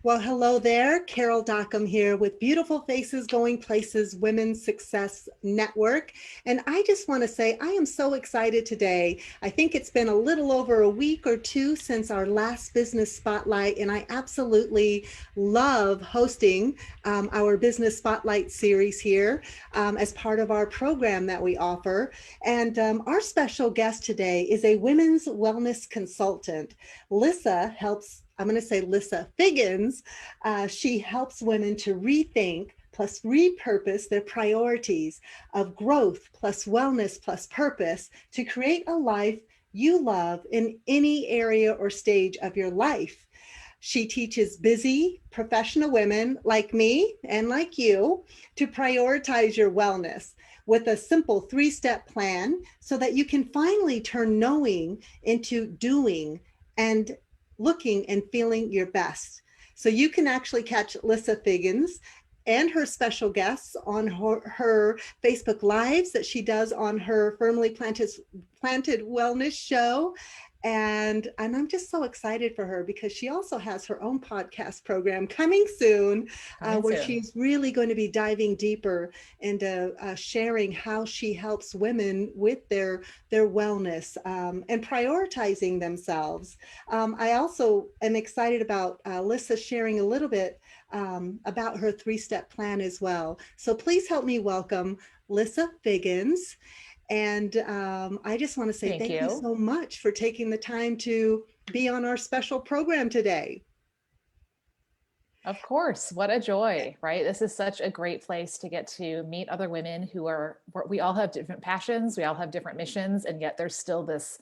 Well, hello there. Carol Dockum here with Beautiful Faces Going Places Women's Success Network. And I just want to say I am so excited today. I think it's been a little over a week or two since our last business spotlight, and I absolutely love hosting our business spotlight series here as part of our program that we offer. And our special guest today is a women's wellness consultant. Lissa helps I'm going to say Lissa Figgins. She helps women to rethink plus repurpose their priorities of growth plus wellness plus purpose to create a life you love in any area or stage of your life. She teaches busy professional women like me and like you to prioritize your wellness with a simple 3-step plan so that you can finally turn knowing into doing and looking and feeling your best. So you can actually catch Lissa Figgins and her special guests on her Facebook Lives that she does on her Firmly Planted Wellness Show. And I'm just so excited for her because she also has her own podcast program coming soon, where she's really going to be diving deeper into sharing how she helps women with their wellness and prioritizing themselves. I also am excited about Lissa sharing a little bit about her 3-step plan as well. So please help me welcome Lissa Figgins. And I just want to say thank you so much for taking the time to be on our special program today. Of course. What a joy, right? This is such a great place to get to meet other women we all have different passions, we all have different missions, and yet there's still this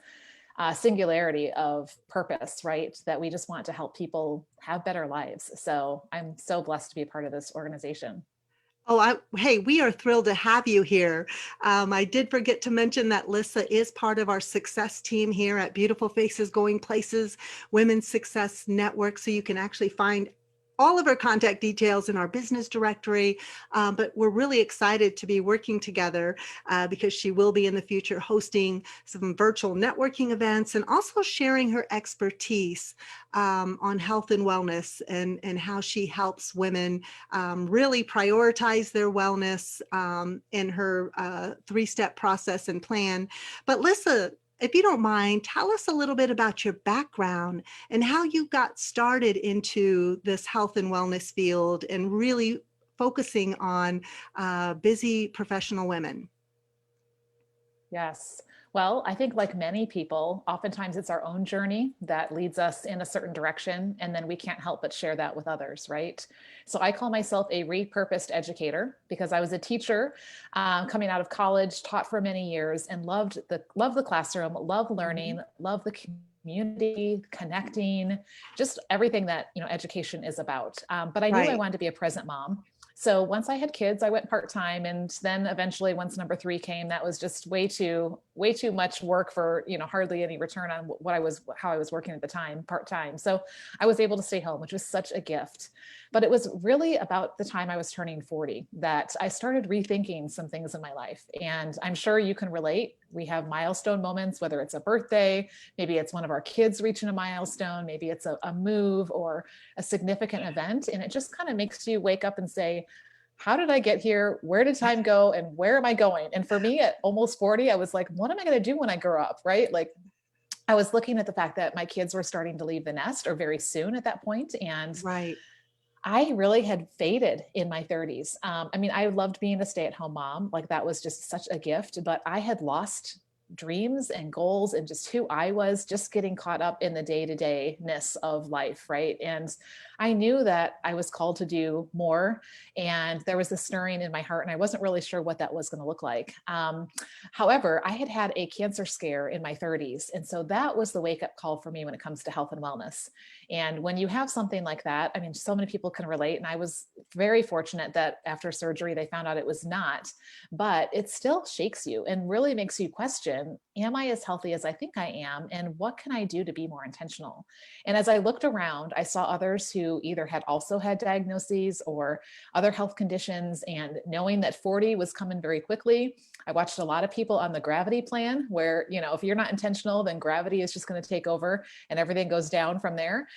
singularity of purpose, right? That we just want to help people have better lives. So I'm so blessed to be a part of this organization. Oh, hey, we are thrilled to have you here. I did forget to mention that Lissa is part of our success team here at Beautiful Faces Going Places Women's Success Network. So you can actually find all of our contact details in our business directory, but we're really excited to be working together because she will be in the future hosting some virtual networking events and also sharing her expertise on health and wellness and how she helps women really prioritize their wellness in her 3-step process and plan. But Lissa, if you don't mind, tell us a little bit about your background and how you got started into this health and wellness field and really focusing on busy professional women. Yes. Well, I think like many people, oftentimes it's our own journey that leads us in a certain direction, and then we can't help but share that with others, right? So I call myself a repurposed educator because I was a teacher coming out of college, taught for many years, and loved the classroom, loved learning, loved the community, connecting, just everything that education is about. But I knew I wanted to be a present mom. So once I had kids, I went part-time, and then eventually once number 3 came, that was just way too much work for, hardly any return on how I was working at the time, part-time. So I was able to stay home, which was such a gift. But it was really about the time I was turning 40 that I started rethinking some things in my life. And I'm sure you can relate. We have milestone moments, whether it's a birthday, maybe it's one of our kids reaching a milestone, maybe it's a move or a significant event. And it just kind of makes you wake up and say, how did I get here? Where did time go? And where am I going? And for me at almost 40, I was like, what am I going to do when I grow up? Right? Like I was looking at the fact that my kids were starting to leave the nest or very soon at that point. And I really had faded in my 30s. I loved being a stay-at-home mom. Like that was just such a gift, but I had lost dreams and goals and just who I was, just getting caught up in the day-to-day-ness of life, right? And I knew that I was called to do more, and there was a stirring in my heart, and I wasn't really sure what that was going to look like. However, I had had a cancer scare in my 30s, and so that was the wake-up call for me when it comes to health and wellness. And when you have something like that, so many people can relate, and I was very fortunate that after surgery, they found out it was not, but it still shakes you and really makes you question, am I as healthy as I think I am? And what can I do to be more intentional? And as I looked around, I saw others who either had also had diagnoses or other health conditions. And knowing that 40 was coming very quickly, I watched a lot of people on the gravity plan where, if you're not intentional, then gravity is just going to take over and everything goes down from there.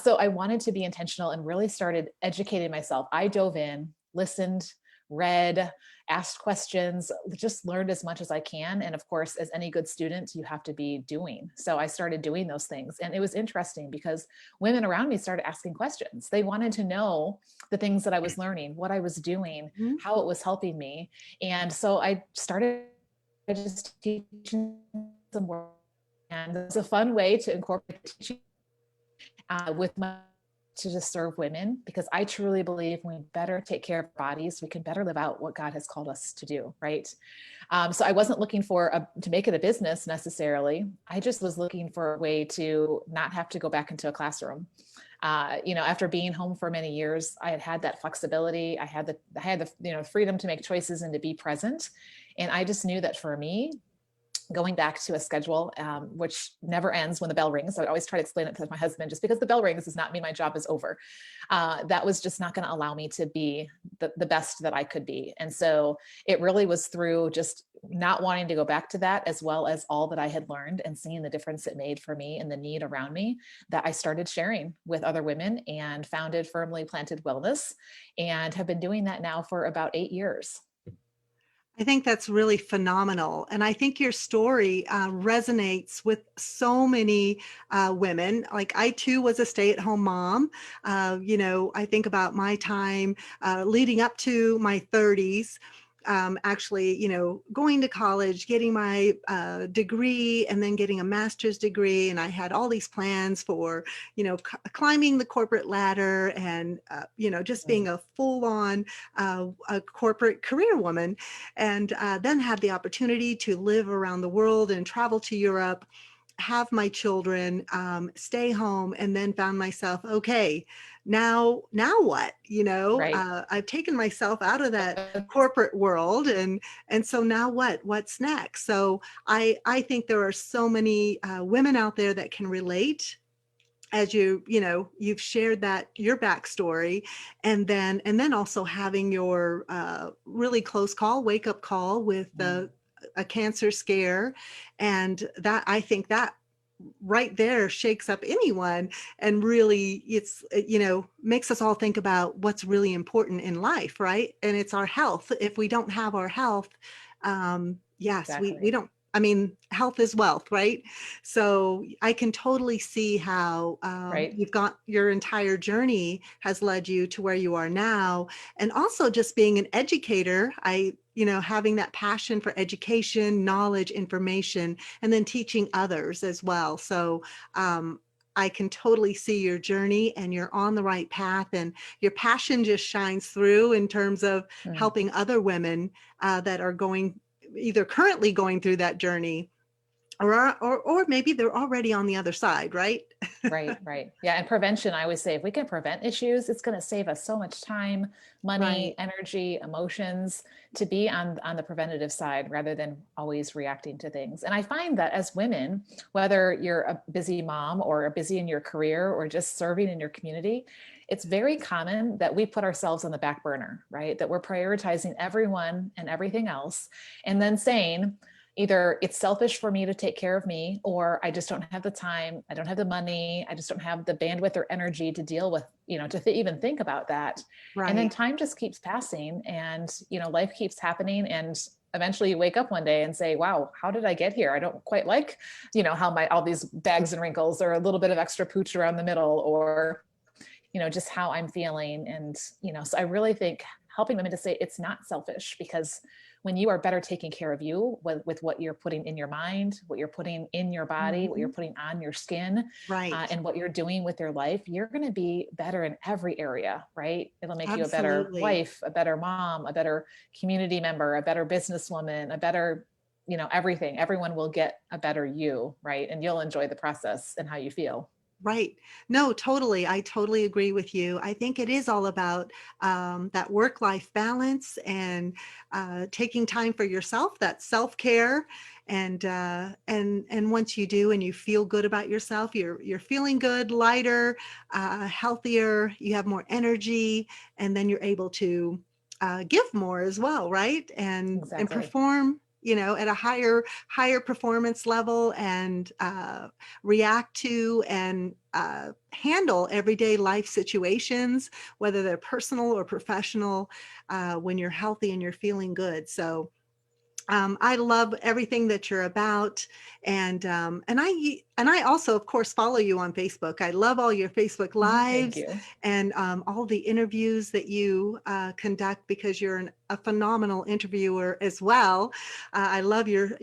So I wanted to be intentional and really started educating myself. I dove in, listened, read, asked questions, just learned as much as I can. And of course, as any good student, you have to be doing. So I started doing those things. And it was interesting because women around me started asking questions. They wanted to know the things that I was learning, what I was doing, Mhm. how it was helping me. And so I started just teaching some work. And it's a fun way to incorporate teaching with my to just serve women, because I truly believe when we better take care of bodies, we can better live out what God has called us to do, right? So I wasn't looking to make it a business necessarily. I just was looking for a way to not have to go back into a classroom. After being home for many years, I had that flexibility. I had the freedom to make choices and to be present. And I just knew that for me, going back to a schedule, which never ends when the bell rings. So I always try to explain it to my husband, just because the bell rings does not mean my job is over. That was just not going to allow me to be the best that I could be. And so it really was through just not wanting to go back to that, as well as all that I had learned and seeing the difference it made for me and the need around me, that I started sharing with other women and founded Firmly Planted Wellness, and have been doing that now for about 8 years. I think that's really phenomenal. And I think your story resonates with so many women. Like I too was a stay-at-home mom. I think about my time leading up to my 30s. Actually, going to college, getting my degree, and then getting a master's degree. And I had all these plans for, climbing the corporate ladder and, just being a full-on a corporate career woman. And then had the opportunity to live around the world and travel to Europe, have my children, stay home, and then found myself, okay, now what? Right. I've taken myself out of that corporate world, and so now what? What's next? So I think there are so many women out there that can relate, as you've shared that your backstory, and then also having your really close wake up call with a cancer scare. And that, I think that right there shakes up anyone, and really makes us all think about what's really important in life, right? And it's our health. If we don't have our health, yes, we Exactly. don't. I mean, health is wealth, right? So I can totally see how Right. you've got your entire journey has led you to where you are now. And also just being an educator, having that passion for education, knowledge, information, and then teaching others as well. So I can totally see your journey, and you're on the right path, and your passion just shines through in terms of Mm. helping other women that are either currently going through that journey, or maybe they're already on the other side, right? Right, right. Yeah. And prevention, I always say, if we can prevent issues, it's going to save us so much time, money, Right. energy, emotions, to be on the preventative side rather than always reacting to things. And I find that as women, whether you're a busy mom or busy in your career or just serving in your community, it's very common that we put ourselves on the back burner, right? That we're prioritizing everyone and everything else, and then saying, either it's selfish for me to take care of me, or I just don't have the time, I don't have the money, I just don't have the bandwidth or energy to deal with, even think about that. And then Right. time just keeps passing, and life keeps happening, and eventually you wake up one day and say, wow, how did I get here? I don't quite like how my all these bags and wrinkles, or a little bit of extra pooch around the middle, or just how I'm feeling. And so I really think helping women to say it's not selfish, because when you are better taking care of you with what you're putting in your mind, what you're putting in your body, what you're Mhm. putting on your skin, Right. and what you're doing with your life, you're going to be better in every area, right? It'll make you a better Absolutely. wife, a better mom, a better community member, a better businesswoman, a better, everything. Everyone will get a better you, right? And you'll enjoy the process and how you feel. Right. No, totally. I totally agree with you. I think it is all about that work-life balance, and taking time for yourself, that self-care. And once you do, and you feel good about yourself, you're feeling good, lighter, healthier, you have more energy, and then you're able to give more as well, right? And Exactly. perform. at a higher performance level, and react to and handle everyday life situations, whether they're personal or professional, when you're healthy and you're feeling good. So I love everything that you're about, and I also, of course, follow you on Facebook. I love all your Facebook Thank lives you. and all the interviews that you conduct, because you're a phenomenal interviewer as well. I love your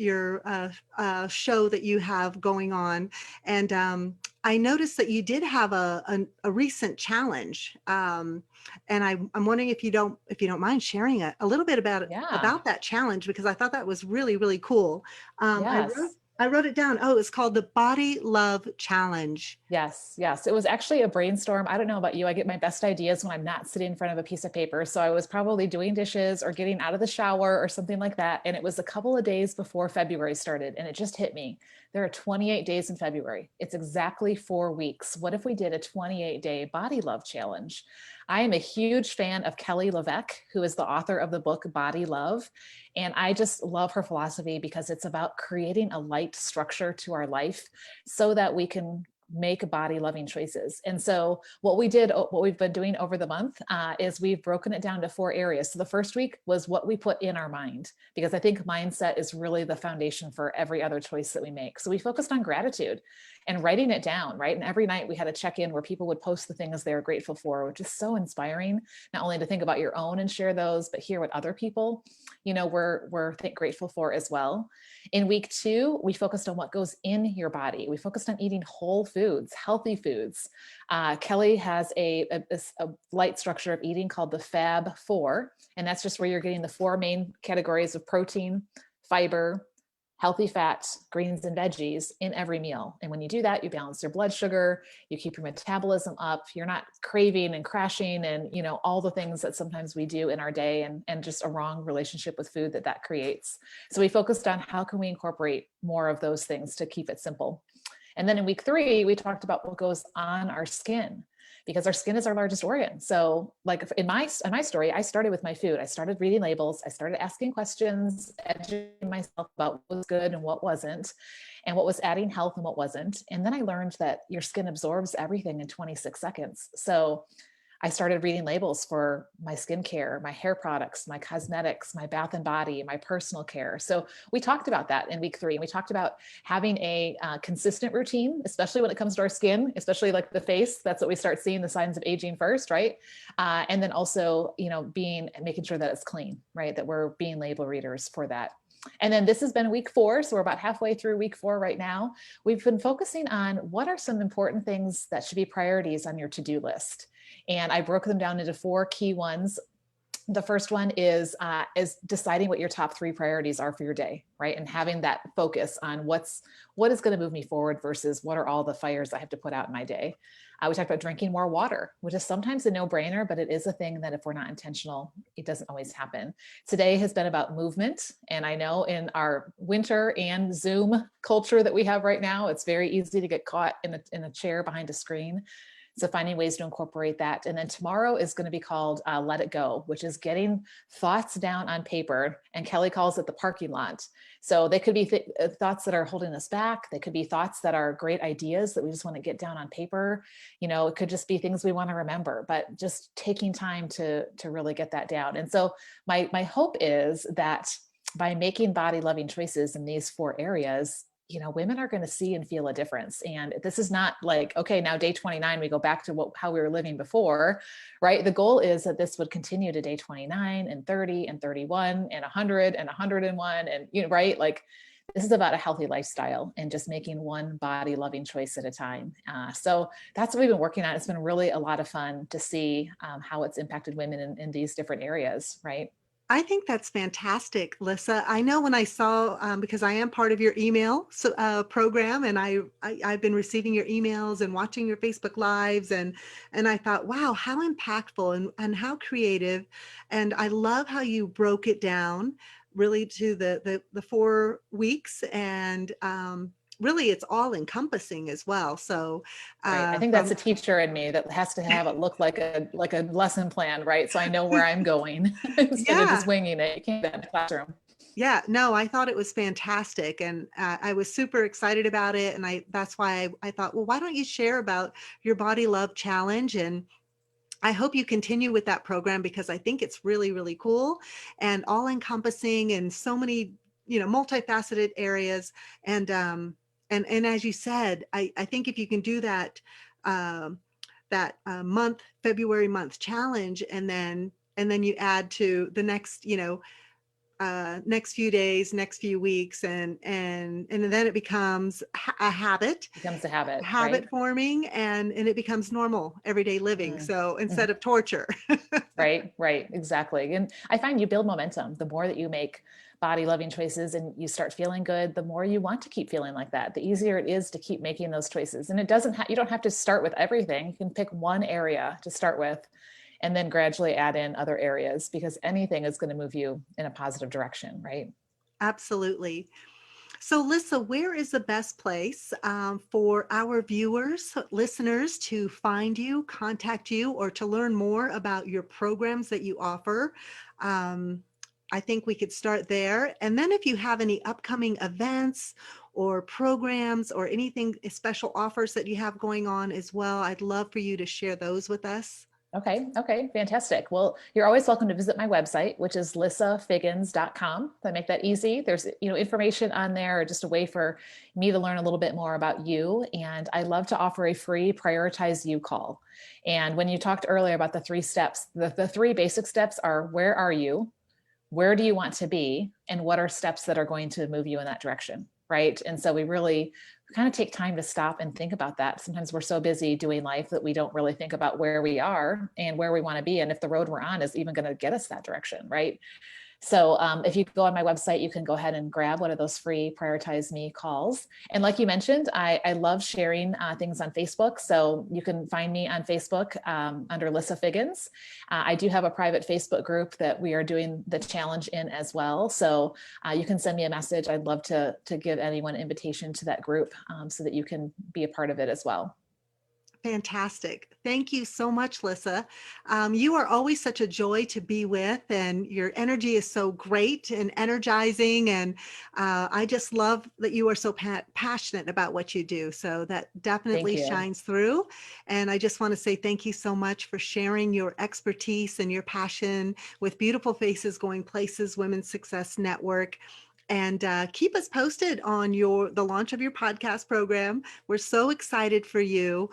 show that you have going on, and I noticed that you did have a recent challenge. And I'm wondering if you don't mind sharing a little bit Yeah. about that challenge, because I thought that was really, really cool. Yes. I wrote it down. Oh, it's called the Body Love Challenge. Yes, yes. It was actually a brainstorm. I don't know about you. I get my best ideas when I'm not sitting in front of a piece of paper. So I was probably doing dishes or getting out of the shower or something like that. And it was a couple of days before February started. And it just hit me. There are 28 days in February. It's exactly 4 weeks. What if we did a 28-day body love challenge? I am a huge fan of Kelly LeVeque, who is the author of the book Body Love. And I just love her philosophy because it's about creating a light structure to our life so that we can make body loving choices. And so what we've been doing over the month is we've broken it down to 4 areas. So the first week was what we put in our mind, because I think mindset is really the foundation for every other choice that we make. So we focused on gratitude and writing it down, right? And every night we had a check-in where people would post the things they were grateful for, which is so inspiring, not only to think about your own and share those, but hear what other people, were grateful for as well. In week 2, we focused on what goes in your body. We focused on eating whole foods, healthy foods. Kelly has a light structure of eating called the Fab Four. And that's just where you're getting the 4 main categories of protein, fiber, healthy fats, greens, and veggies in every meal. And when you do that, you balance your blood sugar, you keep your metabolism up, you're not craving and crashing and, all the things that sometimes we do in our day, and just a wrong relationship with food that creates. So we focused on how can we incorporate more of those things to keep it simple. And then in week 3, we talked about what goes on our skin, because our skin is our largest organ. So like in my story, I started with my food. I started reading labels. I started asking questions, educating myself about what was good and what wasn't, and what was adding health and what wasn't. And then I learned that your skin absorbs everything in 26 seconds. So I started reading labels for my skincare, my hair products, my cosmetics, my bath and body, my personal care. So we talked about that in week 3. And we talked about having a consistent routine, especially when it comes to our skin, especially like the face. That's what we start seeing the signs of aging first, right? And then also, making sure that it's clean, right? That we're being label readers for that. And then this has been week 4. So we're about halfway through week 4 right now. We've been focusing on what are some important things that should be priorities on your to-do list. And I broke them down into 4 key ones. The first one is deciding what your top 3 priorities are for your day, right? And having that focus on what is going to move me forward versus what are all the fires I have to put out in my day. We talked about drinking more water, which is sometimes a no-brainer, but it is a thing that if we're not intentional, it doesn't always happen. Today has been about movement. And I know in our winter and Zoom culture that we have right now, it's very easy to get caught in a chair behind a screen. So finding ways to incorporate that. And then tomorrow is going to be called Let It Go, which is getting thoughts down on paper. And Kelly calls it the parking lot. So they could be thoughts that are holding us back. They could be thoughts that are great ideas that we just want to get down on paper. It could just be things we want to remember, but just taking time to really get that down. And so my hope is that by making body loving choices in these 4 areas, women are going to see and feel a difference. And this is not like, okay, now day 29, we go back to how we were living before, right? The goal is that this would continue to day 29 and 30 and 31 and 100 and 101. And, right? Like this is about a healthy lifestyle and just making one body loving choice at a time. So that's what we've been working on. It's been really a lot of fun to see how it's impacted women in these different areas, right? I think that's fantastic, Lissa. I know when I saw, because I am part of your email program, and I've been receiving your emails and watching your Facebook lives, and I thought, wow, how impactful and how creative, and I love how you broke it down really to the 4 weeks, and really it's all encompassing as well. So Right. I think that's a teacher in me that has to have it look like a lesson plan, right? So I know where I'm going instead of yeah. just winging it. You can't do that in the classroom. Yeah, no, I thought it was fantastic, and I was super excited about it. And that's why I thought, well, why don't you share about your Body Love Challenge? And I hope you continue with that program because I think it's really, really cool and all encompassing and so many, multifaceted areas. And and as you said, I think if you can do um, that month, February month challenge, and then you add to the next, next few days, next few weeks, and then it becomes a Becomes a habit, habit right? forming, and it becomes normal everyday living. Mm. So Mhm. instead of torture. Right, right, exactly. And I find you build momentum. The more that you make body loving choices and you start feeling good, the more you want to keep feeling like that. The easier it is to keep making those choices. And you don't have to start with everything. You can pick one area to start with and then gradually add in other areas because anything is going to move you in a positive direction, right? Absolutely. So, Lissa, where is the best place for our viewers, listeners to find you, contact you, or to learn more about your programs that you offer? Um, I think we could start there. And then, if you have any upcoming events or programs or anything, special offers that you have going on as well, I'd love for you to share those with us. Okay, okay, fantastic. Well, you're always welcome to visit my website, which is lissafiggins.com. I make that easy. There's, information on there, just a way for me to learn a little bit more about you. And I love to offer a free Prioritize You call. And when you talked earlier about the three steps, the three basic steps are: where are you? Where do you want to be? And what are steps that are going to move you in that direction? Right. And so we really kind of take time to stop and think about that. Sometimes we're so busy doing life that we don't really think about where we are and where we want to be. And if the road we're on is even going to get us that direction. Right. So if you go on my website, you can go ahead and grab one of those free Prioritize Me calls. And like you mentioned, I love sharing things on Facebook. So you can find me on Facebook under Lissa Figgins. I do have a private Facebook group that we are doing the challenge in as well. So you can send me a message. I'd love to give anyone an invitation to that group so that you can be a part of it as well. Fantastic. Thank you so much, Lissa. You are always such a joy to be with, and your energy is so great and energizing. And I just love that you are so passionate about what you do. So that Thank definitely you. shines through. And I just want to say thank you so much for sharing your expertise and your passion with Beautiful Faces Going Places Women's Success Network. And keep us posted on the launch of your podcast program. We're so excited for you.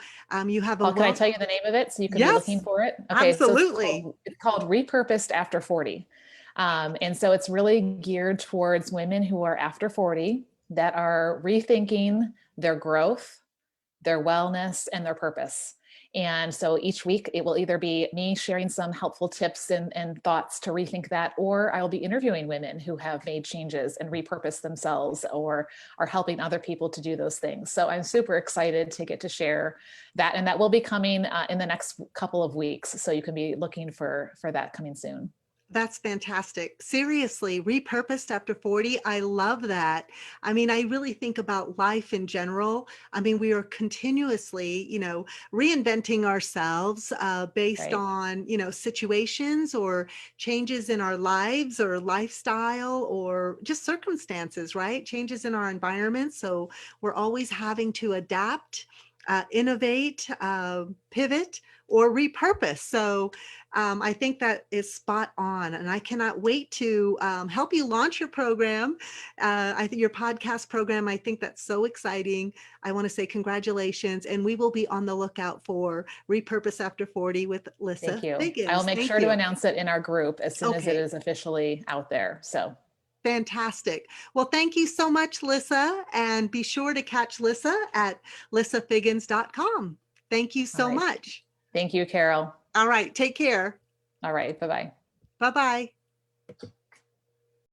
You have a Can I wealth. tell you the name of it so you can be looking Yes, for it? Okay, so absolutely. it's called Repurposed After 40. And so it's really geared towards women who are after 40 that are rethinking their growth, their wellness, and their purpose. And so each week it will either be me sharing some helpful tips and thoughts to rethink that, or I'll be interviewing women who have made changes and repurposed themselves or are helping other people to do those things. So I'm super excited to get to share that. And that will be coming in the next couple of weeks. So you can be looking for that coming soon. That's fantastic. Seriously, repurposed after 40. I love that. I mean, I really think about life in general. I mean, we are continuously, reinventing ourselves based Right. on, situations or changes in our lives or lifestyle or just circumstances, right? Changes in our environment. So we're always having to adapt, innovate, pivot, or repurpose. So I think that is spot on. And I cannot wait to help you launch your program. I think your podcast program, I think that's so exciting. I want to say congratulations. And we will be on the lookout for Repurpose After 40 with Thank Lissa you. I'll Figgins. make Thank sure to you. announce it in our group as soon as it Okay, is officially out there. So, fantastic. Well, thank you so much, Lissa. And be sure to catch Lissa at lissafiggins.com. Thank you all so right. much. Thank you, Carol. All right, take care. All right. Bye bye. Bye bye.